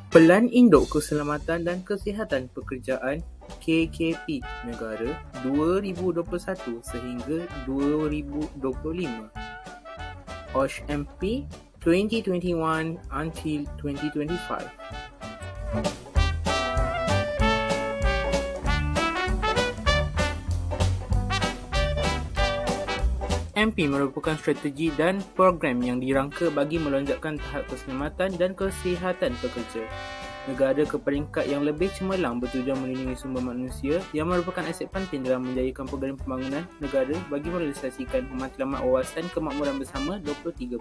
Pelan Induk Keselamatan dan Kesihatan Pekerjaan KKP Negara 2021 sehingga 2025 OSH-MP 2021 until 2025. MP merupakan strategi dan program yang dirangka bagi melonjakkan tahap keselamatan dan kesihatan pekerja negara ke peringkat yang lebih cemerlang bertujuan melindungi sumber manusia yang merupakan aset penting dalam menjayakan program pembangunan negara bagi merealisasikan pematlamat wawasan kemakmuran bersama 2030.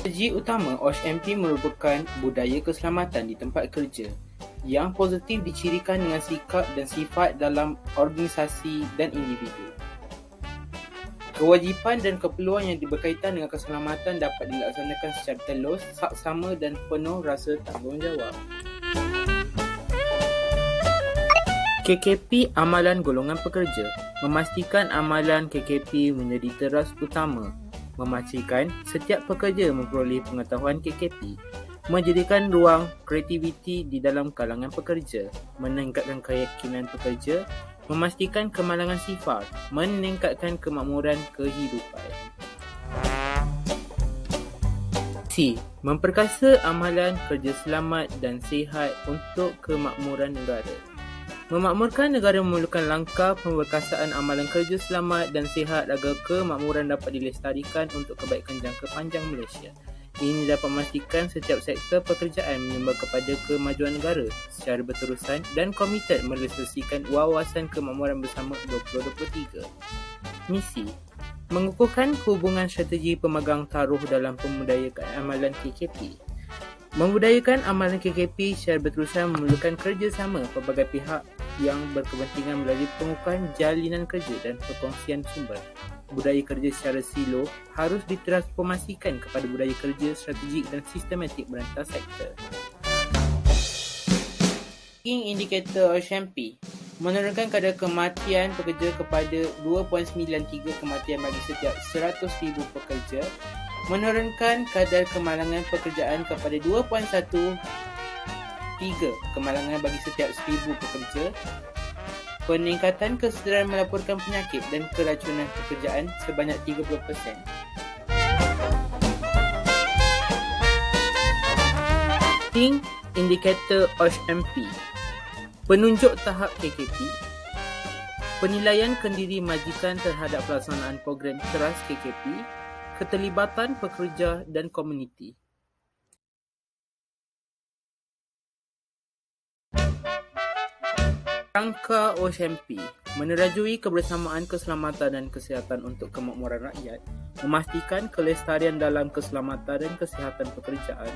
Strategi utama OSH-MP merupakan budaya keselamatan di tempat kerja yang positif dicirikan dengan sikap dan sifat dalam organisasi dan individu. Kewajipan dan keperluan yang berkaitan dengan keselamatan dapat dilaksanakan secara telus, saksama dan penuh rasa tanggungjawab. KKP Amalan Golongan Pekerja memastikan amalan KKP menjadi teras utama, memastikan setiap pekerja memperoleh pengetahuan KKP, menjadikan ruang kreativiti di dalam kalangan pekerja, meningkatkan keyakinan pekerja, memastikan kemalangan sifat, meningkatkan kemakmuran kehidupan. C. Memperkasa amalan kerja selamat dan sihat untuk kemakmuran negara. Memakmurkan negara memerlukan langkah pemberkasaan amalan kerja selamat dan sihat agar kemakmuran dapat dilestarikan untuk kebaikan jangka panjang Malaysia. Ini dapat memastikan setiap sektor pekerjaan menyumbang kepada kemajuan negara secara berterusan dan komited merealisasikan wawasan kemakmuran bersama 2023. Misi: mengukuhkan hubungan strategi pemegang taruh dalam pembudayaan amalan KKP. Membudayakan amalan KKP secara berterusan memerlukan kerjasama pelbagai pihak yang berkepentingan melalui pengukuhan jalinan kerja dan perkongsian sumber. Budaya kerja secara silo harus ditransformasikan kepada budaya kerja strategik dan sistematik berantas sektor. Indikator OSH-MP menurunkan kadar kematian pekerja kepada 2.93 kematian bagi setiap 100,000 pekerja, menurunkan kadar kemalangan pekerjaan kepada 2.13 kemalangan bagi setiap 1,000 pekerja, peningkatan kesedaran melaporkan penyakit dan keracunan pekerjaan sebanyak 30%. Indikator OSH-MP penunjuk tahap KKP, penilaian kendiri majikan terhadap pelaksanaan program teras KKP, keterlibatan pekerja dan komuniti. Rangka OSH-MP menerajui kebersamaan keselamatan dan kesihatan untuk kemakmuran rakyat, memastikan kelestarian dalam keselamatan dan kesihatan pekerjaan,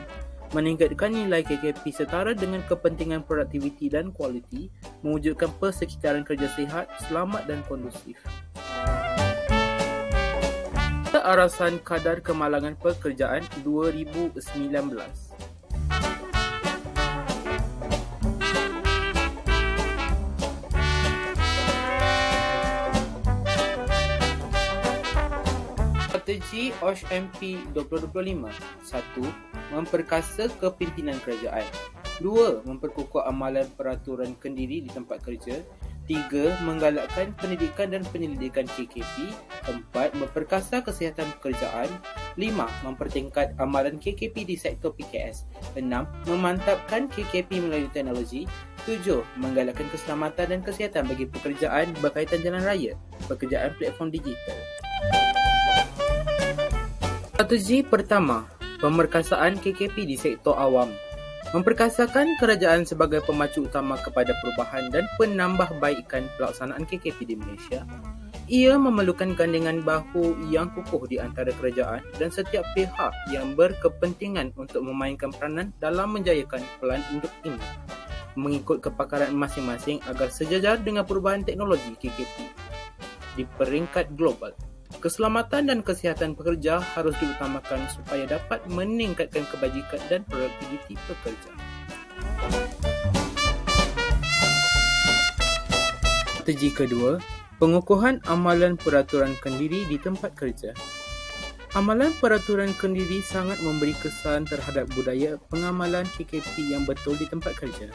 meningkatkan nilai KKP setara dengan kepentingan produktiviti dan kualiti, mewujudkan persekitaran kerja sihat, selamat dan kondusif. Kearasan kadar kemalangan pekerjaan 2019. Strategi OSH-MP 2025. 1. Memperkasa kepimpinan kerajaan. 2. Memperkukuh amalan peraturan kendiri di tempat kerja. 3. Menggalakkan pendidikan dan penyelidikan KKP. 4. Memperkasa kesihatan pekerjaan. 5. Mempertingkat amalan KKP di sektor PKS. 6. Memantapkan KKP melalui teknologi. 7. Menggalakkan keselamatan dan kesihatan bagi pekerjaan berkaitan jalan raya, pekerjaan platform digital. Strategi pertama, pemerkasaan KKP di sektor awam. Memperkasakan kerajaan sebagai pemacu utama kepada perubahan dan penambahbaikan pelaksanaan KKP di Malaysia. Ia memerlukan gandingan bahu yang kukuh di antara kerajaan dan setiap pihak yang berkepentingan untuk memainkan peranan dalam menjayakan pelan induk ini, mengikut kepakaran masing-masing agar sejajar dengan perubahan teknologi KKP di peringkat global. Keselamatan dan kesihatan pekerja harus diutamakan supaya dapat meningkatkan kebajikan dan produktiviti pekerja. Strategi kedua, Pengukuhan amalan peraturan kendiri di tempat kerja. Amalan peraturan kendiri sangat memberi kesan terhadap budaya pengamalan KKP yang betul di tempat kerja.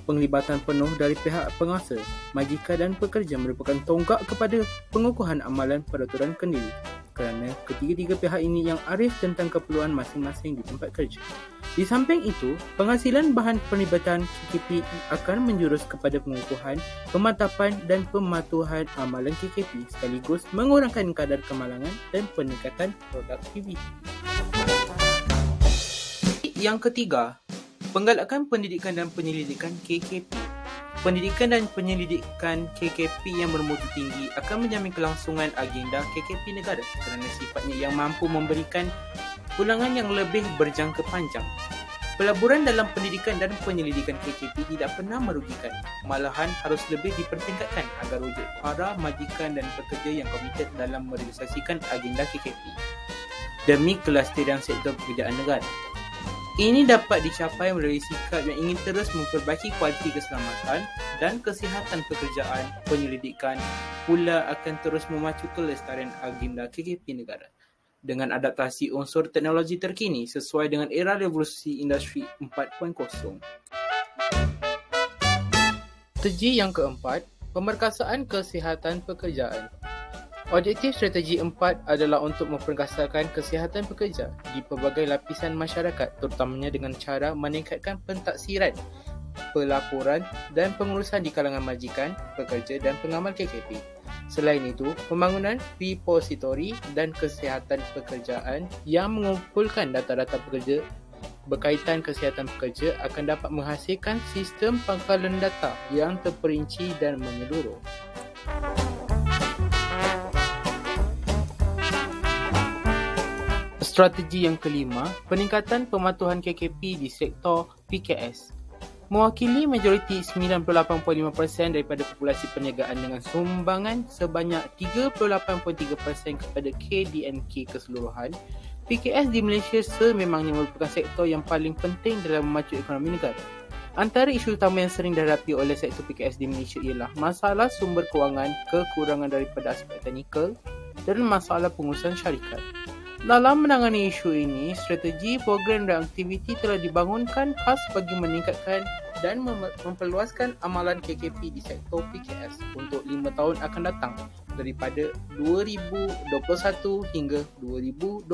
Penglibatan penuh dari pihak penguasa, majikan dan pekerja merupakan tonggak kepada pengukuhan amalan peraturan kendiri kerana ketiga-tiga pihak ini yang arif tentang keperluan masing-masing di tempat kerja. Di samping itu, penghasilan bahan penglibatan KKP akan menjurus kepada pengukuhan, pemantapan dan pematuhan amalan KKP sekaligus mengurangkan kadar kemalangan dan peningkatan produktiviti. Yang ketiga, penggalakan pendidikan dan penyelidikan KKP. Pendidikan dan penyelidikan KKP yang bermutu tinggi akan menjamin kelangsungan agenda KKP negara kerana sifatnya yang mampu memberikan pulangan yang lebih berjangka panjang. Pelaburan dalam pendidikan dan penyelidikan KKP tidak pernah merugikan, malahan harus lebih dipertingkatkan agar wujud para majikan dan pekerja yang komited dalam merealisasikan agenda KKP demi kelestarian sektor pekerjaan negara. Ini dapat dicapai melalui sikap yang ingin terus memperbaiki kualiti keselamatan dan kesihatan pekerjaan. Penyelidikan pula akan terus memacu kelestarian agenda KKP negara dengan adaptasi unsur teknologi terkini sesuai dengan era revolusi industri 4.0. Strategi yang keempat, pemerkasaan kesihatan pekerjaan. Objektif strategi 4 adalah untuk memperkasakan kesihatan pekerja di pelbagai lapisan masyarakat terutamanya dengan cara meningkatkan pentaksiran, pelaporan dan pengurusan di kalangan majikan, pekerja dan pengamal KKP. Selain itu, pembangunan repositori dan kesihatan pekerjaan yang mengumpulkan data-data pekerja berkaitan kesihatan pekerja akan dapat menghasilkan sistem pangkalan data yang terperinci dan menyeluruh. Strategi yang kelima, peningkatan pematuhan KKP di sektor PKS. Mewakili majoriti 98.5% daripada populasi perniagaan dengan sumbangan sebanyak 38.3% kepada KDNK keseluruhan, PKS di Malaysia sememangnya merupakan sektor yang paling penting dalam memacu ekonomi negara. Antara isu utama yang sering dihadapi oleh sektor PKS di Malaysia ialah masalah sumber kewangan, kekurangan daripada aspek teknikal dan masalah pengurusan syarikat. Dalam menangani isu ini, strategi, program dan aktiviti telah dibangunkan khas bagi meningkatkan dan memperluaskan amalan KKP di sektor PKS untuk 5 tahun akan datang daripada 2021 hingga 2025.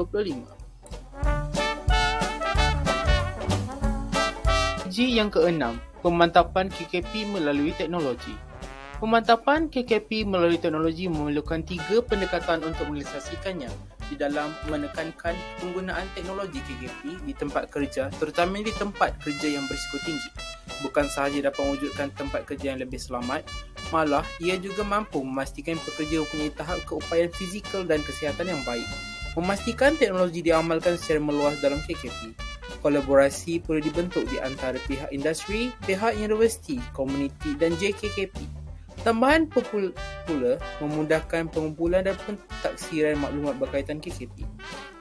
Strategi yang keenam, pemantapan KKP melalui teknologi. Pemantapan KKP melalui teknologi memerlukan 3 pendekatan untuk merealisasikannya. Di dalam menekankan penggunaan teknologi KKP di tempat kerja, terutama di tempat kerja yang berisiko tinggi. Bukan sahaja dapat mewujudkan tempat kerja yang lebih selamat, malah ia juga mampu memastikan pekerja mempunyai tahap keupayaan fizikal dan kesihatan yang baik. Memastikan teknologi diamalkan secara meluas dalam KKP. Kolaborasi perlu dibentuk di antara pihak industri, pihak universiti, komuniti dan JKKP. Tambahan pula memudahkan pengumpulan dan pentaksiran maklumat berkaitan KKP.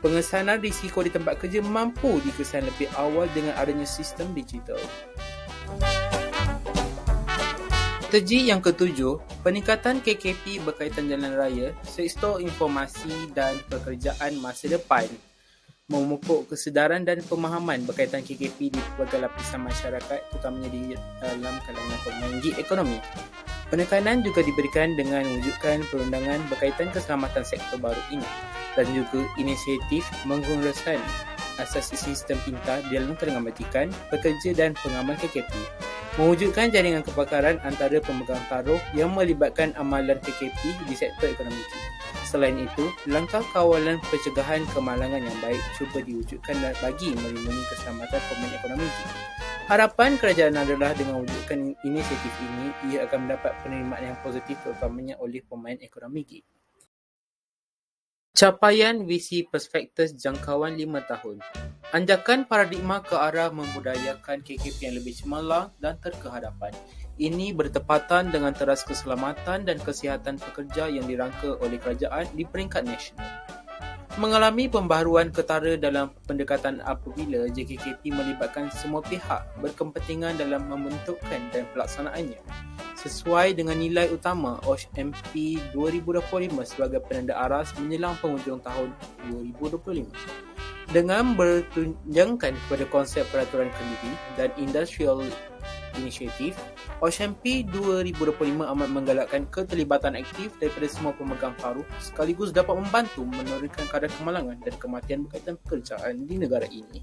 Pengesanan risiko di tempat kerja mampu dikesan lebih awal dengan adanya sistem digital. Strategi yang ketujuh, peningkatan KKP berkaitan jalan raya, sektor informasi dan pekerjaan masa depan. Memupuk kesedaran dan pemahaman berkaitan KKP di pelbagai lapisan masyarakat, terutamanya di dalam kalangan pemain gig ekonomi. Penekanan juga diberikan dengan mewujudkan perundangan berkaitan keselamatan sektor baru ini dan juga inisiatif menggunakan asas sistem pintar di dalam kalangan majikan, pekerja dan pengamal KKP. Mewujudkan jaringan kepakaran antara pemegang taruh yang melibatkan amalan KKP di sektor ekonomi. Selain itu, langkah kawalan pencegahan kemalangan yang baik cuba diwujudkan bagi melindungi keselamatan pemain ekonomi. Harapan kerajaan adalah dengan mewujudkan inisiatif ini, ia akan mendapat penerimaan yang positif terutamanya oleh pemain ekonomi gig. Capaian visi Perspektus jangkauan 5 tahun. Anjakan paradigma ke arah membudayakan KKP yang lebih cemerlang dan terkehadapan. Ini bertepatan dengan teras keselamatan dan kesihatan pekerja yang dirangka oleh kerajaan di peringkat nasional. Mengalami pembaharuan ketara dalam pendekatan apabila JKKP melibatkan semua pihak berkepentingan dalam membentukkan dan pelaksanaannya. Sesuai dengan nilai utama OSHMP 2025 sebagai penanda aras menjelang penghujung tahun 2025. Dengan bertunjangkan kepada konsep peraturan kendiri dan industrial initiative, OSHMP 2025 amat menggalakkan keterlibatan aktif daripada semua pemegang paruh sekaligus dapat membantu menurunkan kadar kemalangan dan kematian berkaitan pekerjaan di negara ini.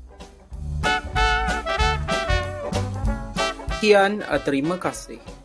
Sekian, terima kasih.